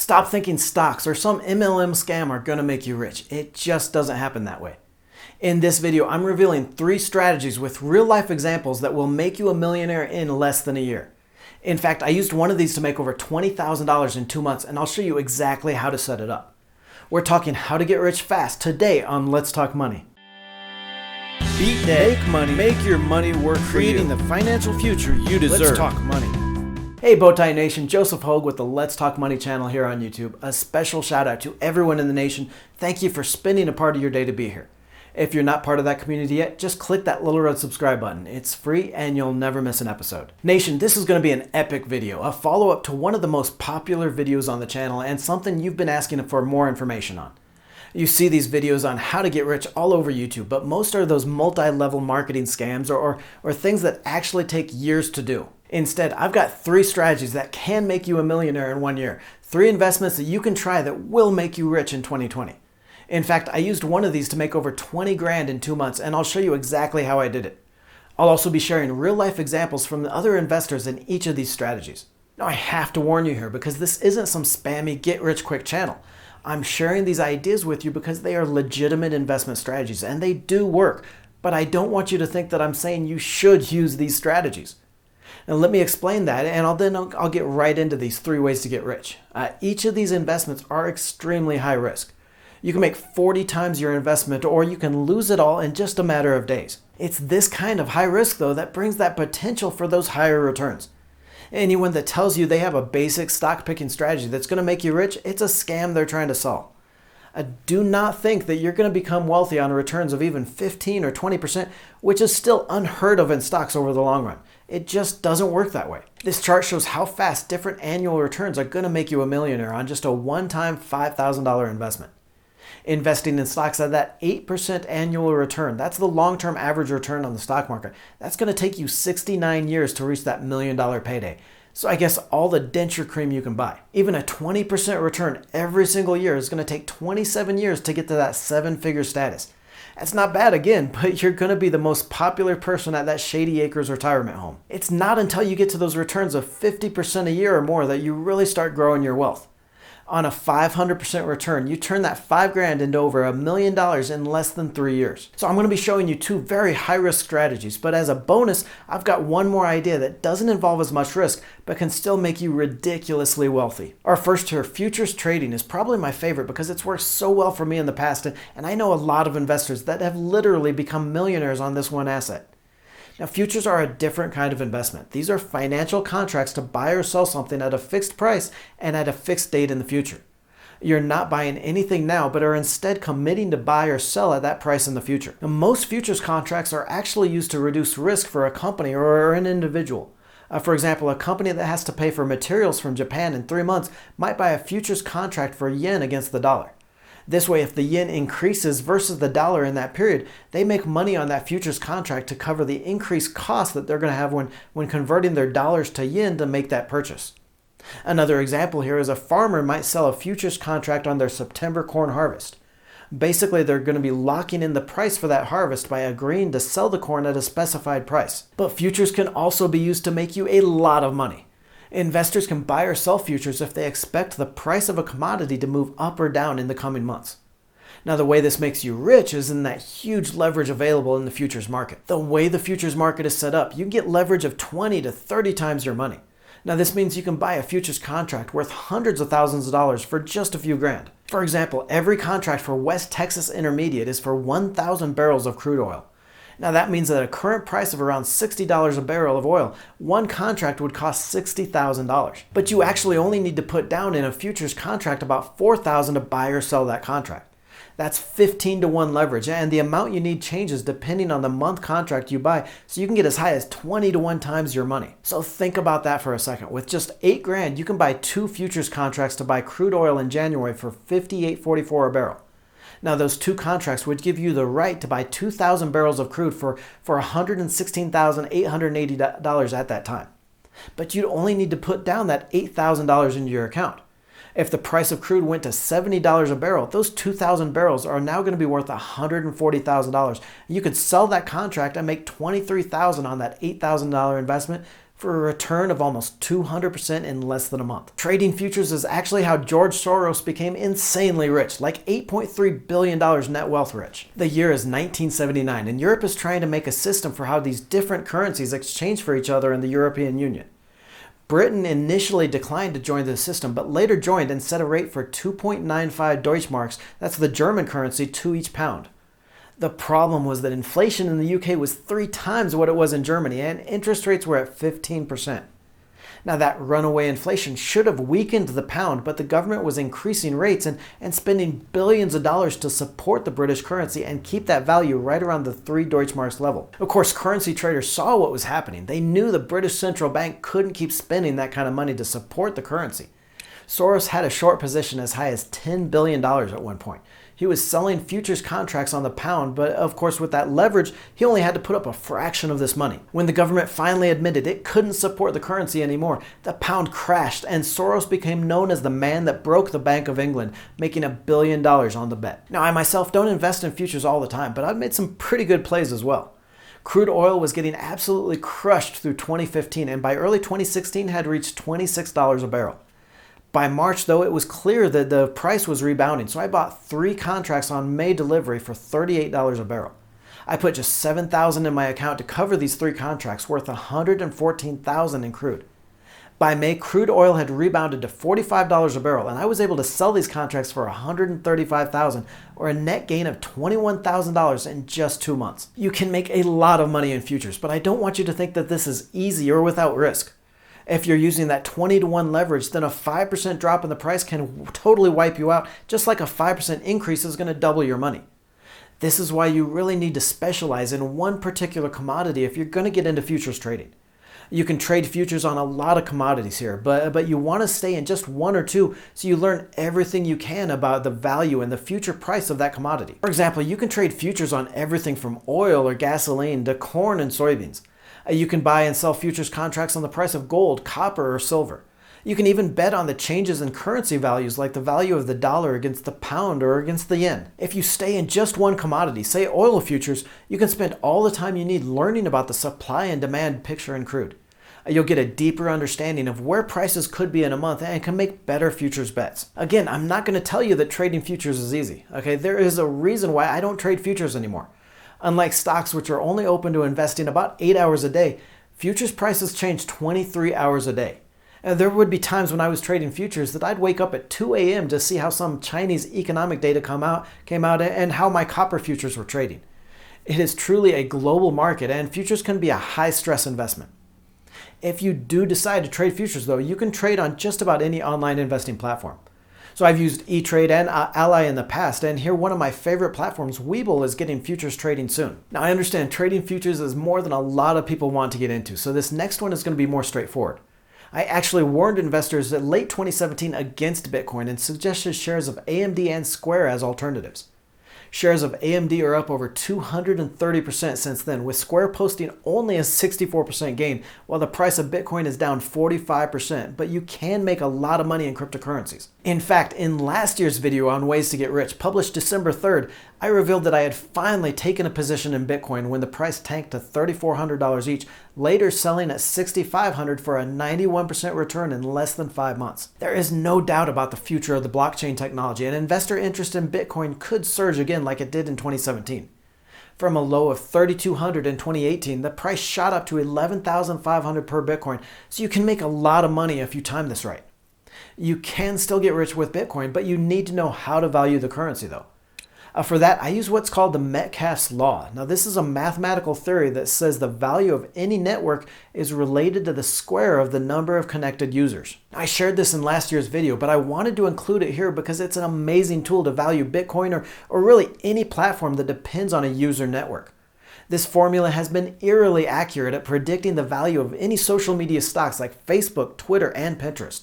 Stop thinking stocks or some MLM scam are going to make you rich. It just doesn't happen that way. In this video, I'm revealing 3 strategies with real-life examples that will make you a millionaire in less than a year. In fact, I used one of these to make over $20,000 in 2 months, and I'll show you exactly how to set it up. We're talking how to get rich fast today on Let's Talk Money. Beat debt, make money, make your money work for you, creating the financial future you deserve. Let's Talk Money. Hey Bowtie Nation, Joseph Hogue with the Let's Talk Money channel here on YouTube. A special shout out to everyone in the nation. Thank you for spending a part of your day to be here. If you're not part of that community yet, just click that little red subscribe button. It's free and you'll never miss an episode. Nation, this is going to be an epic video, a follow-up to one of the most popular videos on the channel and something you've been asking for more information on. You see these videos on how to get rich all over YouTube, but most are those multi-level marketing scams or things that actually take years to do. Instead, I've got 3 strategies that can make you a millionaire in 1 year. 3 investments that you can try that will make you rich in 2020. In fact, I used one of these to make over 20 grand in 2 months, and I'll show you exactly how I did it. I'll also be sharing real-life examples from the other investors in each of these strategies. Now, I have to warn you here because this isn't some spammy get-rich-quick channel. I'm sharing these ideas with you because they are legitimate investment strategies, and they do work, but I don't want you to think that I'm saying you should use these strategies. Now let me explain that, and I'll get right into these 3 ways to get rich. Each of these investments are extremely high risk. You can make 40 times your investment, or you can lose it all in just a matter of days. It's this kind of high risk, though, that brings that potential for those higher returns. Anyone that tells you they have a basic stock picking strategy that's going to make you rich, it's a scam they're trying to sell. Do not think that you're going to become wealthy on returns of even 15 or 20%, which is still unheard of in stocks over the long run. It just doesn't work that way. This chart shows how fast different annual returns are going to make you a millionaire on just a one-time $5,000 investment. Investing in stocks at that 8% annual return, that's the long-term average return on the stock market. That's going to take you 69 years to reach that $1 million payday. So I guess all the denture cream you can buy. Even a 20% return every single year is going to take 27 years to get to that 7-figure status. That's not bad again, but you're going to be the most popular person at that Shady Acres retirement home. It's not until you get to those returns of 50% a year or more that you really start growing your wealth. On a 500% return, you turn that 5 grand into over $1 million in less than 3 years. So I'm going to be showing you 2 very high-risk strategies, but as a bonus, I've got one more idea that doesn't involve as much risk, but can still make you ridiculously wealthy. Our first here, futures trading, is probably my favorite because it's worked so well for me in the past, and I know a lot of investors that have literally become millionaires on this one asset. Now, futures are a different kind of investment. These are financial contracts to buy or sell something at a fixed price and at a fixed date in the future. You're not buying anything now, but are instead committing to buy or sell at that price in the future. Now, most futures contracts are actually used to reduce risk for a company or an individual. For example, a company that has to pay for materials from Japan in 3 months might buy a futures contract for yen against the dollar. This way, if the yen increases versus the dollar in that period, they make money on that futures contract to cover the increased cost that they're going to have when converting their dollars to yen to make that purchase. Another example here is a farmer might sell a futures contract on their September corn harvest. Basically, they're going to be locking in the price for that harvest by agreeing to sell the corn at a specified price. But futures can also be used to make you a lot of money. Investors can buy or sell futures if they expect the price of a commodity to move up or down in the coming months. Now, the way this makes you rich is in that huge leverage available in the futures market. The way the futures market is set up, you can get leverage of 20 to 30 times your money. Now, this means you can buy a futures contract worth hundreds of thousands of dollars for just a few grand. For example, every contract for West Texas Intermediate is for 1,000 barrels of crude oil. Now that means that at a current price of around $60 a barrel of oil, one contract would cost $60,000. But you actually only need to put down in a futures contract about $4,000 to buy or sell that contract. That's 15 to 1 leverage, and the amount you need changes depending on the month contract you buy, so you can get as high as 20 to 1 times your money. So think about that for a second. With just 8 grand, you can buy 2 futures contracts to buy crude oil in January for $58.44 a barrel. Now, those 2 contracts would give you the right to buy 2,000 barrels of crude for $116,880 at that time. But you'd only need to put down that $8,000 into your account. If the price of crude went to $70 a barrel, those 2,000 barrels are now going to be worth $140,000. You could sell that contract and make $23,000 on that $8,000 investment for a return of almost 200% in less than a month. Trading futures is actually how George Soros became insanely rich, like $8.3 billion net wealth rich. The year is 1979, and Europe is trying to make a system for how these different currencies exchange for each other in the European Union. Britain initially declined to join the system, but later joined and set a rate for 2.95 Deutschmarks, that's the German currency, to each pound. The problem was that inflation in the UK was 3 times what it was in Germany, and interest rates were at 15%. Now, that runaway inflation should have weakened the pound, but the government was increasing rates and spending billions of dollars to support the British currency and keep that value right around the 3 Deutschmarks level. Of course, currency traders saw what was happening. They knew the British central bank couldn't keep spending that kind of money to support the currency. Soros had a short position as high as $10 billion at one point. He was selling futures contracts on the pound, but of course with that leverage, he only had to put up a fraction of this money. When the government finally admitted it couldn't support the currency anymore, the pound crashed and Soros became known as the man that broke the Bank of England, making $1 billion on the bet. Now, I myself don't invest in futures all the time, but I've made some pretty good plays as well. Crude oil was getting absolutely crushed through 2015, and by early 2016 had reached $26 a barrel. By March, though, it was clear that the price was rebounding, so I bought 3 contracts on May delivery for $38 a barrel. I put just $7,000 in my account to cover these 3 contracts, worth $114,000 in crude. By May, crude oil had rebounded to $45 a barrel, and I was able to sell these contracts for $135,000, or a net gain of $21,000 in just 2 months. You can make a lot of money in futures, but I don't want you to think that this is easy or without risk. If you're using that 20-to-1 leverage, then a 5% drop in the price can totally wipe you out, just like a 5% increase is going to double your money. This is why you really need to specialize in one particular commodity if you're going to get into futures trading. You can trade futures on a lot of commodities here, but you want to stay in just 1 or 2 so you learn everything you can about the value and the future price of that commodity. For example, you can trade futures on everything from oil or gasoline to corn and soybeans. You can buy and sell futures contracts on the price of gold, copper, or silver. You can even bet on the changes in currency values like the value of the dollar against the pound or against the yen. If you stay in just one commodity, say oil futures, you can spend all the time you need learning about the supply and demand picture in crude. You'll get a deeper understanding of where prices could be in a month and can make better futures bets. Again, I'm not going to tell you that trading futures is easy. Okay, there is a reason why I don't trade futures anymore. Unlike stocks, which are only open to investing about 8 hours a day, futures prices change 23 hours a day. And there would be times when I was trading futures that I'd wake up at 2 a.m. to see how some Chinese economic data came out and how my copper futures were trading. It is truly a global market, and futures can be a high-stress investment. If you do decide to trade futures, though, you can trade on just about any online investing platform. So I've used E-Trade and Ally in the past, and here one of my favorite platforms, Webull, is getting futures trading soon. Now, I understand trading futures is more than a lot of people want to get into, so this next one is going to be more straightforward. I actually warned investors in late 2017 against Bitcoin and suggested shares of AMD and Square as alternatives. Shares of AMD are up over 230% since then, with Square posting only a 64% gain, while the price of Bitcoin is down 45%, but you can make a lot of money in cryptocurrencies. In fact, in last year's video on Ways to Get Rich, published December 3rd, I revealed that I had finally taken a position in Bitcoin when the price tanked to $3,400 each, later selling at $6,500 for a 91% return in less than 5 months. There is no doubt about the future of the blockchain technology, and investor interest in Bitcoin could surge again like it did in 2017. From a low of $3,200 in 2018, the price shot up to $11,500 per Bitcoin, so you can make a lot of money if you time this right. You can still get rich with Bitcoin, but you need to know how to value the currency though. For that, I use what's called the Metcalfe's Law. Now, this is a mathematical theory that says the value of any network is related to the square of the number of connected users. I shared this in last year's video, but I wanted to include it here because it's an amazing tool to value Bitcoin or really any platform that depends on a user network. This formula has been eerily accurate at predicting the value of any social media stocks like Facebook, Twitter, and Pinterest.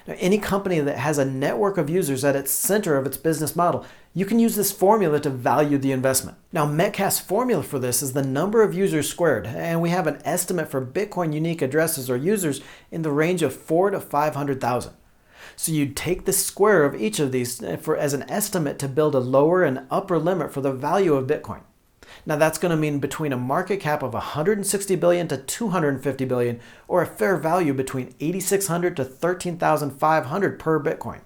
Now, any company that has a network of users at its center of its business model, you can use this formula to value the investment. Now, Metcalfe's formula for this is the number of users squared, and we have an estimate for Bitcoin unique addresses or users in the range of 400,000 to 500,000. So you'd take the square of each of these as an estimate to build a lower and upper limit for the value of Bitcoin. Now that's going to mean between a market cap of 160 billion to 250 billion, or a fair value between 8,600 to 13,500 per Bitcoin.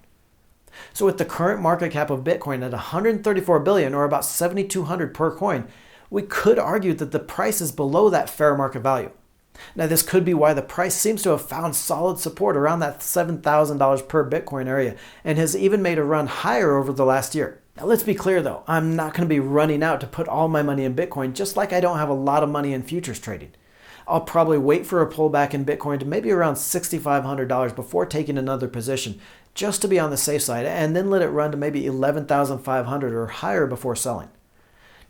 So with the current market cap of Bitcoin at 134 billion, or about 7,200 per coin, we could argue that the price is below that fair market value. Now this could be why the price seems to have found solid support around that $7,000 per Bitcoin area and has even made a run higher over the last year. Now let's be clear though, I'm not going to be running out to put all my money in Bitcoin, just like I don't have a lot of money in futures trading. I'll probably wait for a pullback in Bitcoin to maybe around $6,500 before taking another position, just to be on the safe side, and then let it run to maybe 11,500 or higher before selling.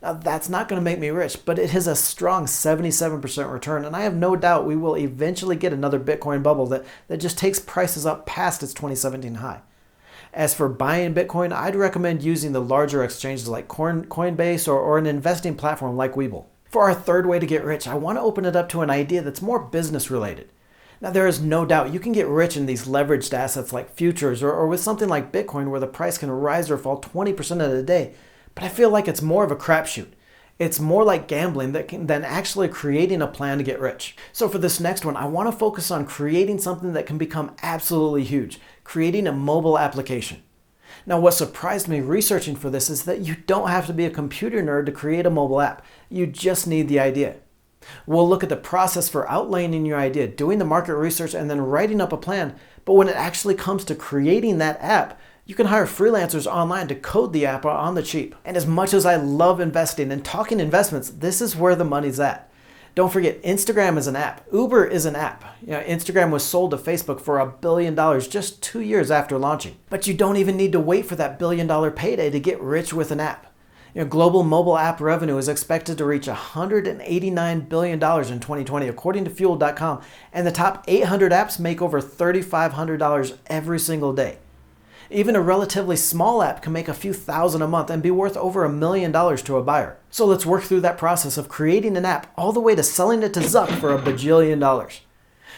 Now that's not going to make me rich, but it is a strong 77% return, and I have no doubt we will eventually get another Bitcoin bubble that just takes prices up past its 2017 high. As for buying Bitcoin, I'd recommend using the larger exchanges like Coinbase or an investing platform like Webull. For our third way to get rich, I want to open it up to an idea that's more business related. Now there is no doubt you can get rich in these leveraged assets like futures or with something like Bitcoin where the price can rise or fall 20% in a day. But I feel like it's more of a crapshoot. It's more like gambling than actually creating a plan to get rich. So for this next one, I want to focus on creating something that can become absolutely huge, creating a mobile application. Now what surprised me researching for this is that you don't have to be a computer nerd to create a mobile app. You just need the idea. We'll look at the process for outlining your idea, doing the market research, and then writing up a plan. But when it actually comes to creating that app, you can hire freelancers online to code the app on the cheap. And as much as I love investing and talking investments, this is where the money's at. Don't forget, Instagram is an app. Uber is an app. Instagram was sold to Facebook for $1 billion just 2 years after launching. But you don't even need to wait for that $1 billion payday to get rich with an app. Global mobile app revenue is expected to reach $189 billion in 2020, according to Fuel.com, and the top 800 apps make over $3,500 every single day. Even a relatively small app can make a few thousand a month and be worth over $1 million to a buyer. So let's work through that process of creating an app all the way to selling it to Zuck for $1 bajillion.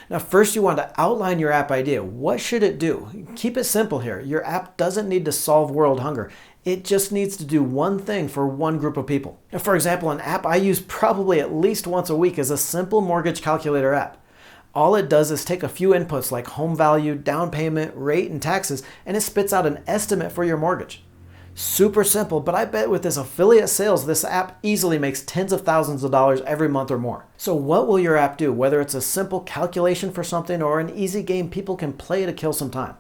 Now first you want to outline your app idea. What should it do? Keep it simple here. Your app doesn't need to solve world hunger. It just needs to do one thing for one group of people. Now, for example, an app I use probably at least once a week is a simple mortgage calculator app. All it does is take a few inputs like home value, down payment, rate, and taxes, and it spits out an estimate for your mortgage. Super simple, but I bet with this affiliate sales, this app easily makes tens of thousands of dollars every month or more. So what will your app do, whether it's a simple calculation for something or an easy game people can play to kill some time?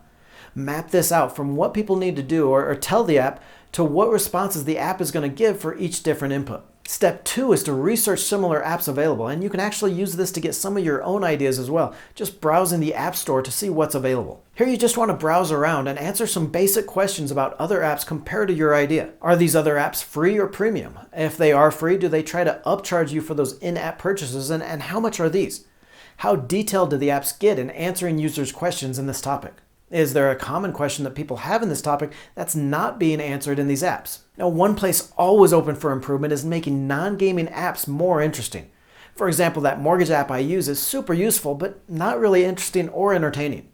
Map this out from what people need to do or tell the app to what responses the app is going to give for each different input. Step 2 is to research similar apps available, and you can actually use this to get some of your own ideas as well, just browsing the App Store to see what's available. Here you just want to browse around and answer some basic questions about other apps compared to your idea. Are these other apps free or premium? If they are free, do they try to upcharge you for those in-app purchases, and how much are these? How detailed do the apps get in answering users' questions in this topic? Is there a common question that people have in this topic that's not being answered in these apps? Now, one place always open for improvement is making non-gaming apps more interesting. For example, that mortgage app I use is super useful, but not really interesting or entertaining.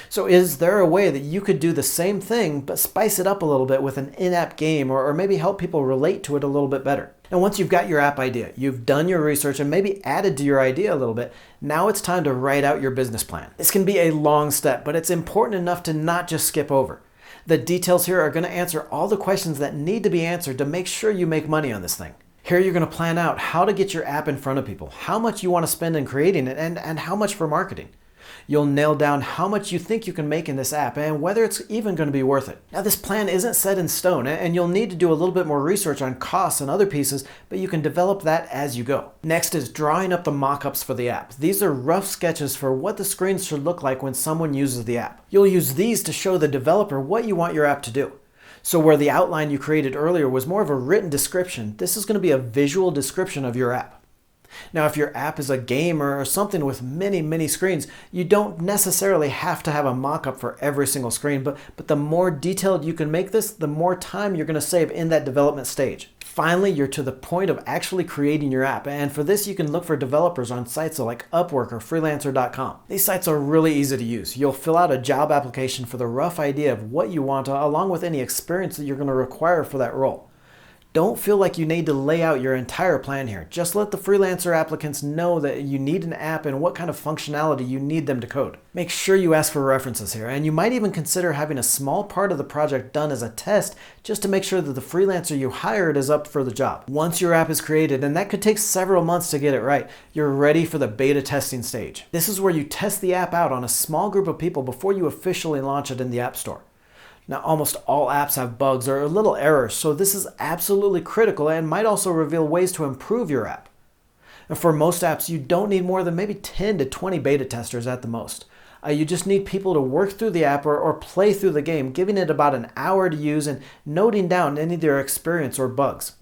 So is there a way that you could do the same thing, but spice it up a little bit with an in-app game or maybe help people relate to it a little bit better? And once you've got your app idea, you've done your research and maybe added to your idea a little bit, now it's time to write out your business plan. This can be a long step, but it's important enough to not just skip over. The details here are going to answer all the questions that need to be answered to make sure you make money on this thing. Here you're going to plan out how to get your app in front of people, how much you want to spend in creating it, and how much for marketing. You'll nail down how much you think you can make in this app and whether it's even going to be worth it. Now, this plan isn't set in stone, and you'll need to do a little bit more research on costs and other pieces, but you can develop that as you go. Next is drawing up the mock-ups for the app. These are rough sketches for what the screens should look like when someone uses the app. You'll use these to show the developer what you want your app to do. So where the outline you created earlier was more of a written description, this is going to be a visual description of your app. Now, if your app is a game or something with many screens, you don't necessarily have to have a mock-up for every single screen, but the more detailed you can make this, the more time you're going to save in that development stage. Finally, you're to the point of actually creating your app, and for this you can look for developers on sites like Upwork or Freelancer.com. These sites are really easy to use. You'll fill out a job application for the rough idea of what you want, along with any experience that you're going to require for that role. Don't feel like you need to lay out your entire plan here. Just let the freelancer applicants know that you need an app and what kind of functionality you need them to code. Make sure you ask for references here, and you might even consider having a small part of the project done as a test just to make sure that the freelancer you hired is up for the job. Once your app is created, and that could take several months to get it right, you're ready for the beta testing stage. This is where you test the app out on a small group of people before you officially launch it in the App Store. Now, almost all apps have bugs or little errors, so this is absolutely critical and might also reveal ways to improve your app. And for most apps, you don't need more than maybe 10 to 20 beta testers at the most. You just need people to work through the app or play through the game, giving it about an hour to use and noting down any of their experience or bugs.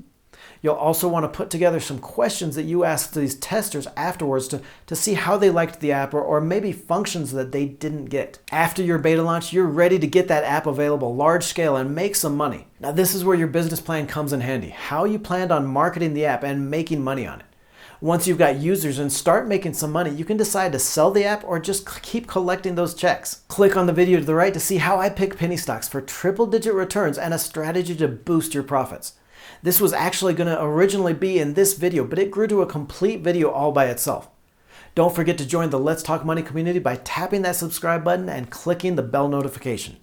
You'll also want to put together some questions that you ask these testers afterwards to see how they liked the app or maybe functions that they didn't get. After your beta launch, you're ready to get that app available large scale and make some money. Now, this is where your business plan comes in handy, how you planned on marketing the app and making money on it. Once you've got users and start making some money, you can decide to sell the app or just keep collecting those checks. Click on the video to the right to see how I pick penny stocks for triple-digit returns and a strategy to boost your profits. This was actually going to originally be in this video, but it grew to a complete video all by itself. Don't forget to join the Let's Talk Money community by tapping that subscribe button and clicking the bell notification.